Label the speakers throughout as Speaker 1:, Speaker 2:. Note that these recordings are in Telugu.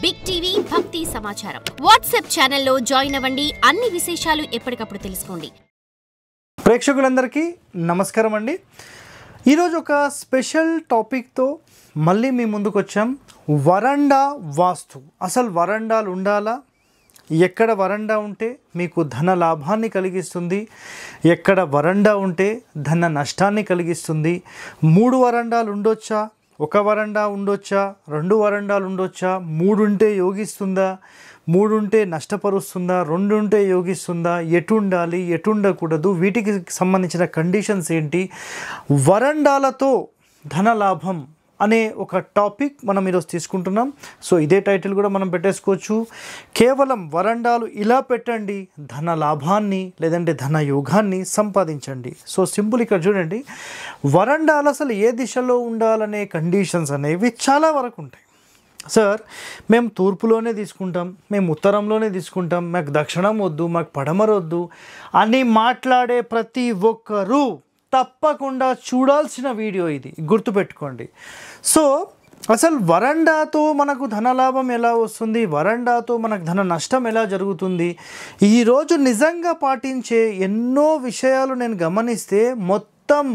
Speaker 1: బిగ్ టీవీ భక్తి సమాచారం వాట్సాప్ ఛానల్లో జాయిన్ అవ్వండి. అన్ని విశేషాలు ఎప్పటికప్పుడు తెలుసుకోండి.
Speaker 2: ప్రేక్షకులందరికీ నమస్కారం అండి. ఈరోజు ఒక స్పెషల్ టాపిక్తో మళ్ళీ మీ ముందుకు వచ్చాం. వరండా వాస్తు. అసలు వరండాలు ఉండాలా? ఎక్కడ వరండా ఉంటే మీకు ధన లాభాన్ని కలిగిస్తుంది, ఎక్కడ వరండా ఉంటే ధన నష్టాన్ని కలిగిస్తుంది, 3 వరండాలు ఉండొచ్చా, 1 వరండా ఉండొచ్చా, 2 వరండాలు ఉండొచ్చా, 3 ఉంటే యోగిస్తుందా, 3 ఉంటే నష్టపరుస్తుందా, 2 ఉంటే యోగిస్తుందా, ఎటు ఉండాలి ఎటు ఉండకూడదు, వీటికి సంబంధించిన కండిషన్స్ ఏంటి, వరండాలతో ధన లాభం అనే ఒక టాపిక్ మనం ఈరోజు తీసుకుంటున్నాం. సో ఇదే టైటిల్ కూడా మనం పెట్టేసుకోవచ్చు. కేవలం వరండాలు ఇలా పెట్టండి, ధన లాభాన్ని లేదంటే ధన యోగాన్ని సంపాదించండి. సో సింపుల్ ఇక్కడ చూడండి, వరండాలు అసలు ఏ దిశలో ఉండాలనే కండిషన్స్ అనేవి చాలా వరకు ఉంటాయి. సార్ మేము తూర్పులోనే తీసుకుంటాం, మేము ఉత్తరంలోనే తీసుకుంటాం, మాకు దక్షిణం వద్దు, మాకు పడమర వద్దు అని మాట్లాడే ప్రతి ఒక్కరూ తప్పకుండా చూడాల్సిన వీడియో ఇది, గుర్తుపెట్టుకోండి. సో అసలు వరండాతో మనకు ధనలాభం ఎలా వస్తుంది, వరండాతో మనకు ధన నష్టం ఎలా జరుగుతుంది, ఈరోజు నిజంగా పాటించే ఎన్నో విషయాలు నేను గమనిస్తే మొత్తం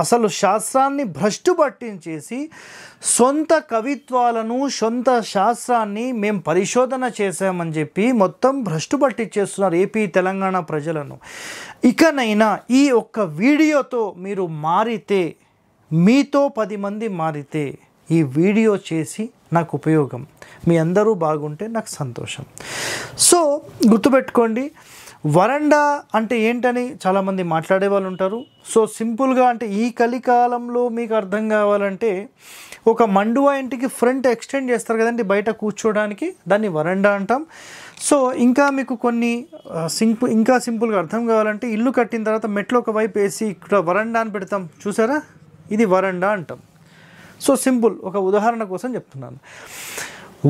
Speaker 2: అసలు శాస్త్రాన్ని భ్రష్టు పట్టించేసి సొంత కవిత్వాలను సొంత శాస్త్రాన్ని మేము పరిశోధన చేశామని చెప్పి మొత్తం భ్రష్టు పట్టించేస్తున్నారు ఏపీ తెలంగాణ ప్రజలను. ఇకనైనా ఈ ఒక్క వీడియోతో మీరు మారితే, మీతో 10 మంది మారితే ఈ వీడియో చేసి నాకు ఉపయోగం, మీ అందరూ బాగుంటే నాకు సంతోషం. సో గుర్తుపెట్టుకోండి, వరండా అంటే ఏంటని చాలామంది మాట్లాడే వాళ్ళు ఉంటారు. సో సింపుల్గా అంటే ఈ కలికాలంలో మీకు అర్థం కావాలంటే ఒక మండువా ఇంటికి ఫ్రంట్ ఎక్స్టెండ్ చేస్తారు కదండి బయట కూర్చోడానికి, దాన్ని వరండా అంటాం. సో ఇంకా మీకు కొన్ని ఇంకా సింపుల్గా అర్థం కావాలంటే ఇల్లు కట్టిన తర్వాత మెట్లు ఒక వైపు వేసి ఇక్కడ వరండా అని పెడతాం చూసారా, ఇది వరండా అంటాం. సో సింపుల్ ఒక ఉదాహరణ కోసం చెప్తున్నాను.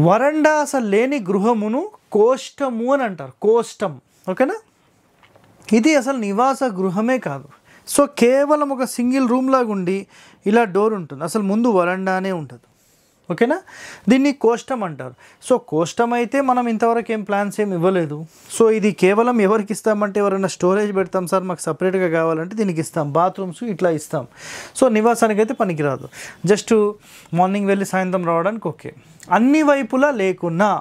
Speaker 2: వరండా అసలు లేని గృహమును కోష్టము అని అంటారు, కోష్టం. ఓకేనా, ఇది అసలు నివాస గృహమే కాదు. సో కేవలం ఒక సింగిల్ రూమ్ లాగా ఉండి ఇలా డోర్ ఉంటుంది, అసలు ముందు వరండానే ఉంటుంది. ఓకేనా, దీన్ని కోష్టం అంటారు. సో కోష్టం అయితే మనం ఇంతవరకు ఏం ప్లాన్స్ ఏమి ఇవ్వలేదు. సో ఇది కేవలం ఎవరికి ఇస్తామంటే ఎవరైనా స్టోరేజ్ పెడతాం సార్ మాకు సపరేట్గా కావాలంటే దీనికి ఇస్తాం, బాత్రూమ్స్ ఇట్లా ఇస్తాం. సో నివాసానికి అయితే పనికిరాదు, జస్ట్ మార్నింగ్ వెళ్ళి సాయంత్రం రావడానికి ఓకే. అన్ని వైపులా లేకున్నా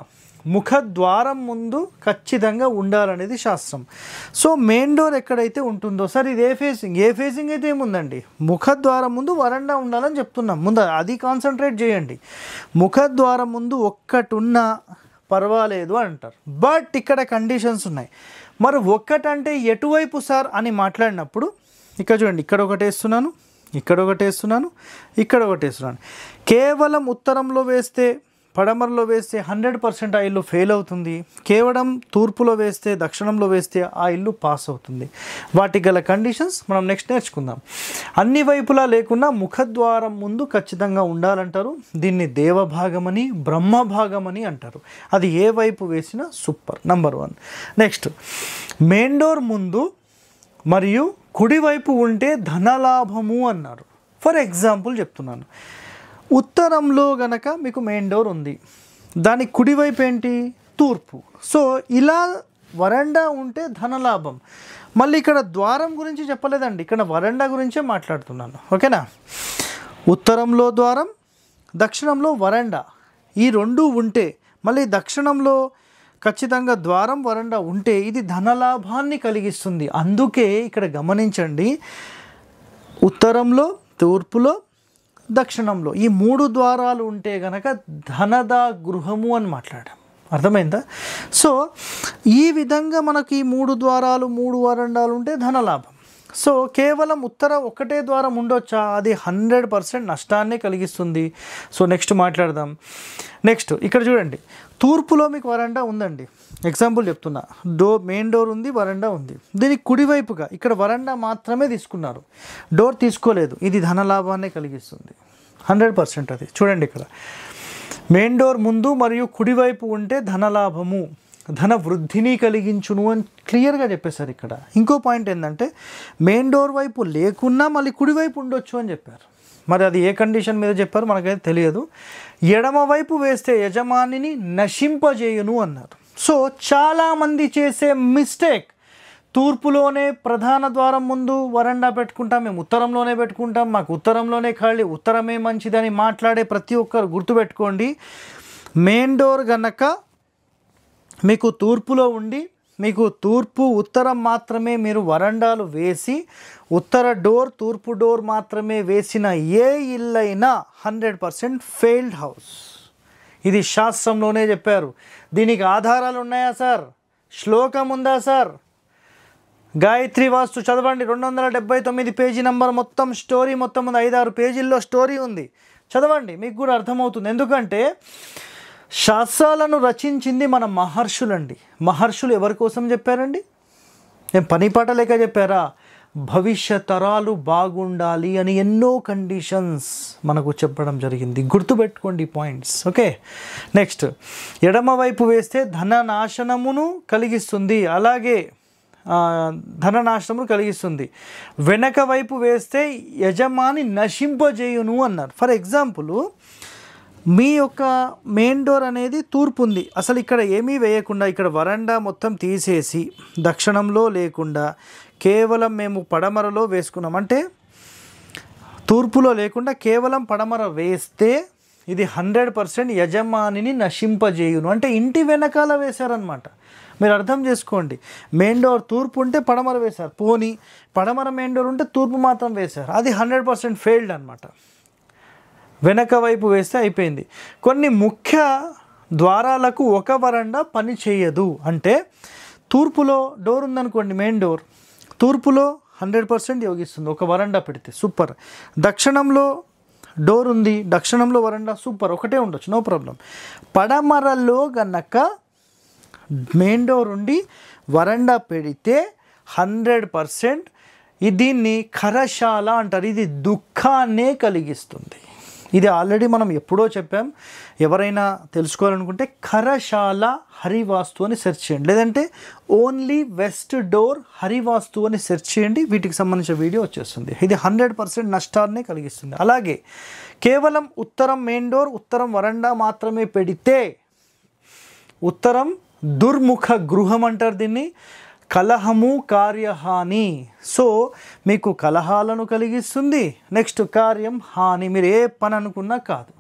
Speaker 2: ముఖద్వారం ముందు ఖచ్చితంగా ఉండాలనేది శాస్త్రం. సో మెయిన్ డోర్ ఎక్కడైతే ఉంటుందో, సార్ ఇది ఏ ఫేసింగ్ అయితే ఏముందండి, ముఖద్వారం ముందు వరండా ఉండాలని చెప్తున్నాం. ముందు అది కాన్సన్ట్రేట్ చేయండి. ముఖద్వారం ముందు ఒక్కటున్నా పర్వాలేదు అంటారు, బట్ ఇక్కడ కండిషన్స్ ఉన్నాయి. మరి ఒక్కటంటే ఎటువైపు సార్ అని మాట్లాడినప్పుడు ఇక్కడ చూడండి, ఇక్కడ ఒకటి వేస్తున్నాను, ఇక్కడ ఒకటి వేస్తున్నాను, ఇక్కడ ఒకటి వేస్తున్నాను. కేవలం ఉత్తరంలో వేస్తే పడమరలో వేస్తే 100% ఆ ఇల్లు ఫెయిల్ అవుతుంది. కేవలం తూర్పులో వేస్తే దక్షిణంలో వేస్తే ఆ ఇల్లు పాస్ అవుతుంది. వాటికి గల కండిషన్స్ మనం నెక్స్ట్ నేర్చుకుందాం. అన్ని వైపులా లేకున్నా ముఖద్వారం ముందు ఖచ్చితంగా ఉండాలంటారు. దీన్ని దేవభాగమని బ్రహ్మభాగమని అంటారు. అది ఏ వైపు వేసినా super, number 1. Next main door ముందు మరియు కుడివైపు ఉంటే ధనలాభము అన్నారు. ఫర్ ఎగ్జాంపుల్ చెప్తున్నాను, ఉత్తరంలో గనక మీకు మెయిన్ డోర్ ఉంది, దాని కుడివైపు ఏంటి తూర్పు. సో ఇలా వరండా ఉంటే ధనలాభం. మళ్ళీ ఇక్కడ ద్వారం గురించి చెప్పలేదండి, ఇక్కడ వరండా గురించే మాట్లాడుతున్నాను. ఓకేనా, ఉత్తరంలో ద్వారం, దక్షిణంలో వరండా, ఈ 2 ఉంటే, మళ్ళీ దక్షిణంలో ఖచ్చితంగా ద్వారం వరండా ఉంటే ఇది ధనలాభాన్ని కలిగిస్తుంది. అందుకే ఇక్కడ గమనించండి, ఉత్తరంలో తూర్పులో దక్షిణంలో ఈ 3 ద్వారాలు ఉంటే గనక ధనదా గృహము అని మాట్లాడాం. అర్థమైందా? సో ఈ విధంగా మనకి 3 ద్వారాలు 3 వరండాలు ఉంటే ధనలాభం. సో కేవలం ఒకటే ద్వారం ఉండొచ్చా, అది 100% నష్టాన్ని కలిగిస్తుంది. సో నెక్స్ట్ మాట్లాడదాం. నెక్స్ట్ ఇక్కడ చూడండి, తూర్పులో మీకు వరండా ఉందండి, ఎగ్జాంపుల్ చెప్తున్నా, మెయిన్ డోర్ ఉంది, వరండా ఉంది. దీనికి కుడివైపుగా ఇక్కడ వరండా మాత్రమే తీసుకున్నారు, డోర్ తీసుకోలేదు, ఇది ధనలాభాన్ని కలిగిస్తుంది 100%. అది చూడండి, ఇక్కడ మెయిన్ డోర్ ముందు మరియు కుడివైపు ఉంటే ధనలాభము, ధన వృద్ధిని కలిగించును అని క్లియర్గా చెప్పేశారు. ఇక్కడ ఇంకో పాయింట్ ఏంటంటే మెయిన్ డోర్ వైపు లేకున్నా మళ్ళీ కుడివైపు ఉండొచ్చు అని చెప్పారు. మరి అది ఏ కండిషన్ మీద చెప్పారు మనకైతే తెలియదు. ఎడమవైపు వేస్తే యజమానిని నశింపజేయును అన్నారు. సో చాలామంది చేసే మిస్టేక్, తూర్పులోనే ప్రధాన ద్వారం ముందు వరండా పెట్టుకుంటాం, మేము ఉత్తరంలోనే పెట్టుకుంటాం, మాకు ఉత్తరంలోనే ఖాళీ, ఉత్తరమే మంచిదని మాట్లాడే ప్రతి ఒక్కరు గుర్తుపెట్టుకోండి. మెయిన్ డోర్ గనక మీకు తూర్పులో ఉండి మీకు తూర్పు ఉత్తరం మాత్రమే మీరు వరండాలు వేసి ఉత్తర డోర్ తూర్పు డోర్ మాత్రమే వేసిన ఏ ఇల్లైనా 100% ఫెయిల్డ్ హౌస్. ఇది శాస్త్రంలోనే చెప్పారు. దీనికి ఆధారాలు ఉన్నాయా సార్? శ్లోకం ఉందా సార్? గాయత్రి వాస్తు చదవండి, 279 పేజీ నంబర్, మొత్తం స్టోరీ మొత్తం ఉంది, 5-6 పేజీల్లో స్టోరీ ఉంది, చదవండి, మీకు కూడా అర్థమవుతుంది. ఎందుకంటే శాస్త్రాలను రచించింది మన మహర్షులండి. మహర్షులు ఎవరి కోసం చెప్పారండి? ఏం పని పాట లేక చెప్పారా? భవిష్య తరాలు బాగుండాలి అని ఎన్నో కండిషన్స్ మనకు చెప్పడం జరిగింది. గుర్తుపెట్టుకోండి పాయింట్స్. ఓకే, నెక్స్ట్, ఎడమవైపు వేస్తే ధననాశనమును కలిగిస్తుంది, అలాగే ధననాశనమును కలిగిస్తుంది. వెనక వైపు వేస్తే యజమాని నశింపజేయును అన్నారు. ఫర్ ఎగ్జాంపుల్, మీ యొక్క మెయిన్ డోర్ అనేది తూర్పు ఉంది, అసలు ఇక్కడ ఏమీ వేయకుండా ఇక్కడ వరండా మొత్తం తీసేసి దక్షిణంలో లేకుండా కేవలం మేము పడమరలో వేసుకున్నాం, అంటే తూర్పులో లేకుండా కేవలం పడమర వేస్తే ఇది 100% యజమానిని నశింపజేయును, అంటే ఇంటి వెనకాల వేశారనమాట. మీరు అర్థం చేసుకోండి, మెయిన్ డోర్ తూర్పు ఉంటే పడమర వేశారు, పోనీ పడమర మెయిన్ డోర్ ఉంటే తూర్పు మాత్రం వేశారు, అది 100% ఫెయిల్డ్ అనమాట. వెనక వైపు వేస్తే అయిపోయింది. కొన్ని ముఖ్య ద్వారాలకు ఒక వరండా పని చేయదు, అంటే తూర్పులో డోర్ ఉందనుకోండి, మెయిన్ డోర్ తూర్పులో 100% యోగిస్తుంది ఒక వరండా పెడితే, సూపర్. దక్షిణంలో డోర్ ఉంది, దక్షిణంలో వరండా, సూపర్, ఒకటే ఉండొచ్చు, నో ప్రాబ్లం. పడమరలో గనక మెయిన్ డోర్ ఉండి వరండా పెడితే 100% దీన్ని ఖరశాల అంటారు, ఇది దుఃఖాన్నే కలిగిస్తుంది. ఇది ఆల్రెడీ మనం ఎప్పుడో చెప్పాం. ఎవరైనా తెలుసుకోవాలనుకుంటే ఖరశాల హరివాస్తు అని సెర్చ్ చేయండి, లేదంటే ఓన్లీ వెస్ట్ డోర్ హరివాస్తు అని సెర్చ్ చేయండి, వీటికి సంబంధించిన వీడియో వచ్చేస్తుంది. ఇది 100% నష్టాన్నే కలిగిస్తుంది. అలాగే కేవలం ఉత్తరం మెయిన్ డోర్ ఉత్తరం వరండా మాత్రమే పెడితే, ఉత్తరం దుర్ముఖ గృహం అంటారు దీన్ని, కలహము కార్యహాని, సో మీకు కలహాలను కలిగిస్తుంది. నెక్స్ట్ కార్యం హాని, మీరు ఏ పని అనుకున్నా కాదు.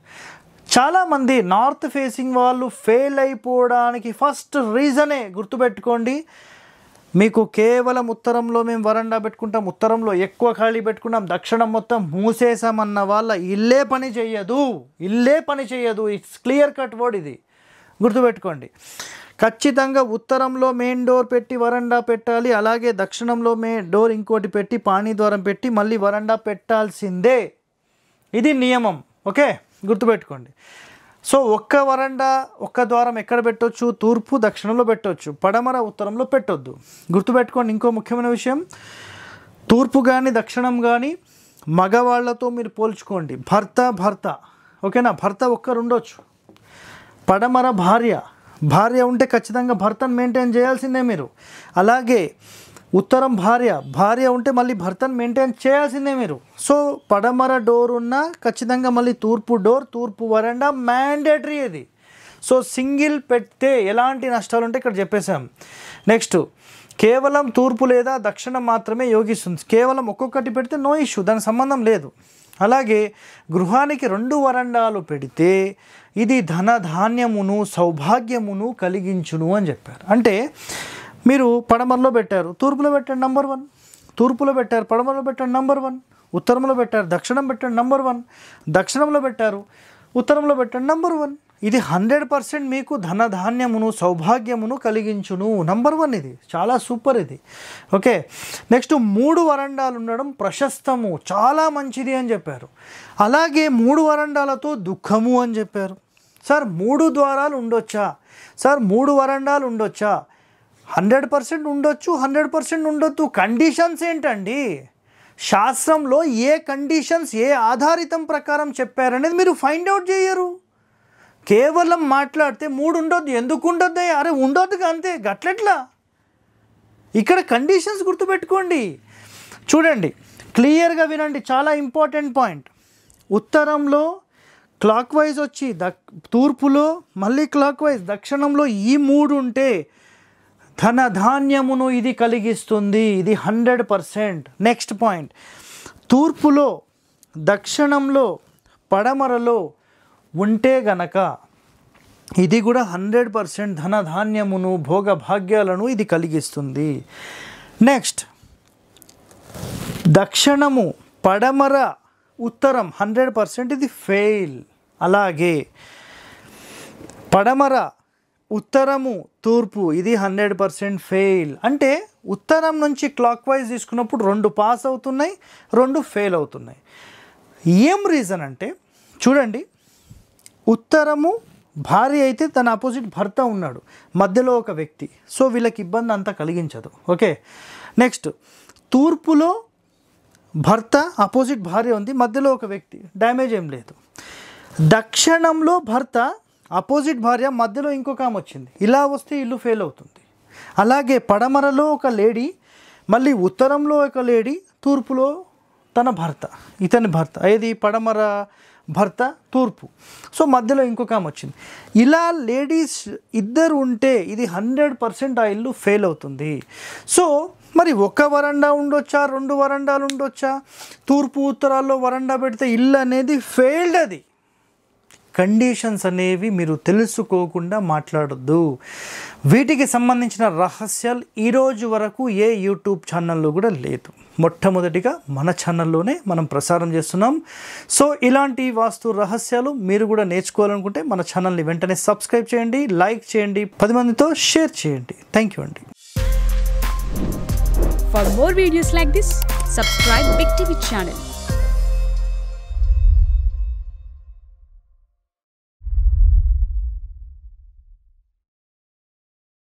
Speaker 2: చాలామంది నార్త్ ఫేసింగ్ వాళ్ళు ఫెయిల్ అయిపోవడానికి ఫస్ట్ రీజనే గుర్తుపెట్టుకోండి, మీకు కేవలం ఉత్తరంలో మేము వరండా పెట్టుకుంటాం, ఉత్తరంలో ఎక్కువ ఖాళీ పెట్టుకుంటాం, దక్షిణం మొత్తం మూసేసామన్న వాళ్ళ ఇల్లే పని చేయదు, ఇల్లే పని చేయదు. ఇట్స్ క్లియర్ కట్ వర్డ్, ఇది గుర్తుపెట్టుకోండి. ఖచ్చితంగా ఉత్తరంలో మెయిన్ డోర్ పెట్టి వరండా పెట్టాలి, అలాగే దక్షిణంలో డోర్ ఇంకోటి పెట్టి పాణి ద్వారం పెట్టి మళ్ళీ వరండా పెట్టాల్సిందే, ఇది నియమం. ఓకే, గుర్తుపెట్టుకోండి. సో ఒక్క వరండా ఒక్క ద్వారం ఎక్కడ పెట్టవచ్చు? తూర్పు దక్షిణంలో పెట్టవచ్చు, పడమర ఉత్తరంలో పెట్టొద్దు. గుర్తుపెట్టుకోండి. ఇంకో ముఖ్యమైన విషయం, తూర్పు కానీ దక్షిణం కానీ మగవాళ్లతో మీరు పోల్చుకోండి. భర్త ఓకేనా, భర్త ఒక్కరు ఉండొచ్చు, పడమర భార్య ఉంటే ఖచ్చితంగా భర్తను మెయింటైన్ చేయాల్సిందే మీరు. అలాగే ఉత్తరం భార్య ఉంటే మళ్ళీ భర్తను మెయింటైన్ చేయాల్సిందే మీరు. సో పడమర డోర్ ఉన్న ఖచ్చితంగా మళ్ళీ తూర్పు డోర్ తూర్పు వరండా మ్యాండేటరీ ఇది. సో సింగిల్ పెడితే ఎలాంటి నష్టాలు ఉంటాయి ఇక్కడ చెప్పేశాం. నెక్స్ట్, కేవలం తూర్పు లేదా దక్షిణం మాత్రమే యోగిస్తుంది, కేవలం ఒక్కొక్కటి పెడితే నో ఇష్యూ, దానికి సంబంధం లేదు. అలాగే గృహానికి 2 వరండాలు పెడితే ఇది ధనధాన్యమును సౌభాగ్యమును కలిగించును అని చెప్పారు. అంటే మీరు పడమరలో పెట్టారు, తూర్పులో పెట్టండి నంబర్ 1, తూర్పులో పెట్టారు పడమరలో పెట్టండి నంబర్ 1, ఉత్తరంలో పెట్టారు దక్షిణం పెట్టండి నంబర్ 1, దక్షిణంలో పెట్టారు ఉత్తరంలో పెట్టండి నంబర్ 1. ఇది 100% మీకు ధనధాన్యమును సౌభాగ్యమును కలిగించును, నంబర్ 1. ఇది చాలా సూపర్ ఇది. ఓకే, నెక్స్ట్ 3 వరండాలు ఉండడం ప్రశస్తము, చాలా మంచిది అని చెప్పారు. అలాగే 3 వరండాలతో దుఃఖము అని చెప్పారు. సార్ 3 ద్వారాలు ఉండొచ్చా? సార్ 3 వరండాలు ఉండొచ్చా? 100% ఉండొచ్చు, 100% ఉండొద్దు. కండిషన్స్ ఏంటండి? శాస్త్రంలో ఏ కండిషన్స్ ఏ ఆధారితం ప్రకారం చెప్పారనేది మీరు ఫైండ్ అవుట్ చేయరు. కేవలం మాట్లాడితే 3 ఉండొద్దు, ఎందుకు ఉండొద్దు? అరే ఉండొద్దుగా, అంతే, గట్లెట్లా? ఇక్కడ కండిషన్స్ గుర్తుపెట్టుకోండి. చూడండి, క్లియర్గా వినండి, చాలా ఇంపార్టెంట్ పాయింట్. ఉత్తరంలో క్లాక్ వైజ్ వచ్చి తూర్పులో మళ్ళీ క్లాక్ వైజ్ దక్షిణంలో ఈ 3 ఉంటే ధనధాన్యమును ఇది కలిగిస్తుంది. ఇది 100%. నెక్స్ట్ పాయింట్, తూర్పులో దక్షిణంలో పడమరలో ఉంటే గనక ఇది కూడా 100% ధనధాన్యమును భోగభాగ్యాలను ఇది కలిగిస్తుంది. నెక్స్ట్, దక్షిణము పడమర ఉత్తరం 100% ఇది ఫెయిల్. అలాగే పడమర ఉత్తరము తూర్పు ఇది 100% ఫెయిల్. అంటే ఉత్తరం నుంచి క్లాక్ వైజ్ తీసుకున్నప్పుడు 2 పాస్ అవుతున్నాయి, 2 ఫెయిల్ అవుతున్నాయి. ఏం రీజన్ అంటే చూడండి, ఉత్తరము భార్య అయితే తన అపోజిట్ భర్త ఉన్నాడు, మధ్యలో ఒక వ్యక్తి, సో వీళ్ళకి ఇబ్బంది అంతా కలిగించదు. ఓకే. నెక్స్ట్, తూర్పులో భర్త అపోజిట్ భార్య ఉంది, మధ్యలో ఒక వ్యక్తి, డ్యామేజ్ ఏం లేదు. దక్షిణంలో భర్త అపోజిట్ భార్య, మధ్యలో ఇంకొక ఆమె వచ్చింది, ఇలా వస్తే ఇల్లు ఫెయిల్ అవుతుంది. అలాగే పడమరలో ఒక లేడీ, మళ్ళీ ఉత్తరంలో ఒక లేడీ, తూర్పులో తన భర్త, ఇతని భర్త, ఏది పడమర భర్త తూర్పు, సో మధ్యలో ఇంకొక ఆమె వచ్చింది. ఇలా లేడీస్ ఇద్దరు ఉంటే ఇది 100% ఆ ఇల్లు ఫెయిల్ అవుతుంది. సో మరి ఒక వరండా ఉండొచ్చా, 2 వరండాలు ఉండొచ్చా, తూర్పు ఉత్తరాల్లో వరండా పెడితే ఇల్లు అనేది ఫెయిల్డ్. అది కండిషన్స్ అనేవి మీరు తెలుసుకోకుండా మాట్లాడొద్దు. వీటికి సంబంధించిన రహస్యాలు ఈరోజు వరకు ఏ యూట్యూబ్ ఛానల్లో కూడా లేదు. మొట్టమొదటిగా మన ఛానల్లోనే మనం ప్రసారం చేస్తున్నాం. సో ఇలాంటి వాస్తు రహస్యాలు మీరు కూడా నేర్చుకోవాలనుకుంటే మన ఛానల్ని వెంటనే సబ్స్క్రైబ్ చేయండి, లైక్ చేయండి, 10 మందితో షేర్ చేయండి. థ్యాంక్ యూ అండి.
Speaker 3: For more videos like this, subscribe Big TV channel.